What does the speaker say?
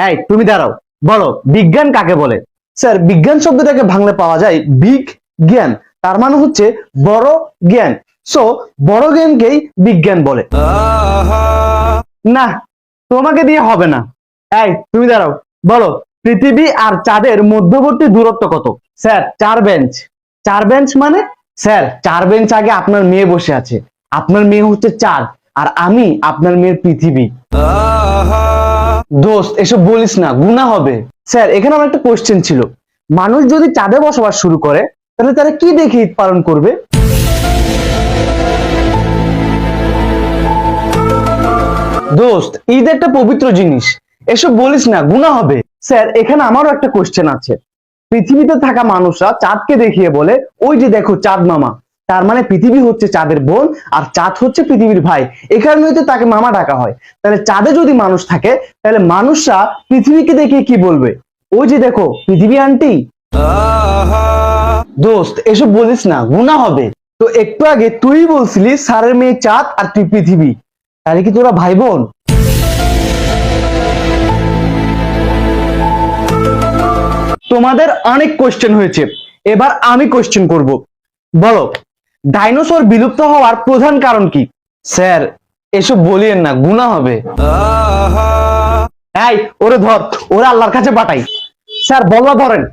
এই তুমি দাঁড়াও, বলো বিজ্ঞান কাকে বলে? স্যার, বিজ্ঞান শব্দটাকে ভাঙলে পাওয়া যায় বিগ জ্ঞান, তার মানে হচ্ছে বড় জ্ঞান। সো বড় জ্ঞানকেই বিজ্ঞান বলে। না, তোমাকে দিয়ে হবে না। এই তুমি দাঁড়াও, বলো পৃথিবী আর চাঁদের মধ্যবর্তী দূরত্ব কত? Sir, 4 bench. 4 বেঞ্চ মানে? স্যার, 4 বেঞ্চ আগে আপনার মেয়ে বসে আছে। আপনার মেয়ে হচ্ছে চাঁদ, আর আমি আপনার মেয়ের পৃথিবী। দোস্ত, এসব বলিস না, গুনাহ হবে। স্যার, এখানে আমার একটা কোশ্চেন ছিল, মানুষ যদি চাঁদে বসবাস শুরু করে তাহলে তারা কি দেখে ঈদ পালন করবে? দোস্ত, ঈদ একটা পবিত্র জিনিস, এসব বলিস না, গুনাহ হবে। স্যার, এখানে আমারও একটা কোশ্চেন আছে, পৃথিবীতে থাকা মানুষরা চাঁদকে দেখিয়ে বলে ওই যে দেখো চাঁদ মামা, তার মানে পৃথিবী হচ্ছে চাঁদের বোন আর চাঁদ হচ্ছে পৃথিবীর ভাই, এই কারণেই তো তাকে মামা ডাকা হয়। তাহলে চাঁদে যদি মানুষ থাকে তাহলে মানুষরা পৃথিবীকে দেখে কি বলবে? ওই যে দেখো পৃথিবী আন্টি। দোস্ত, এসব বলিস না, গুনাহ হবে। তো একটু আগে তুই বলছিলি স্যারের মেয়ে চাঁদ আর তুই পৃথিবী, তাহলে কি তোরা ভাই বোন? তোমাদের অনেক কোশ্চেন হয়েছে, এবার আমি কোশ্চেন করব। বলো, ডাইনোসর বিলুপ্ত হওয়ার প্রধান কারণ কি? স্যার, এসব বলিয়েন না, গুনাহ হবে। এই ওরে ধর, ওরে আল্লাহর কাছে পাঠাই। স্যার, বল্লা ধরেন।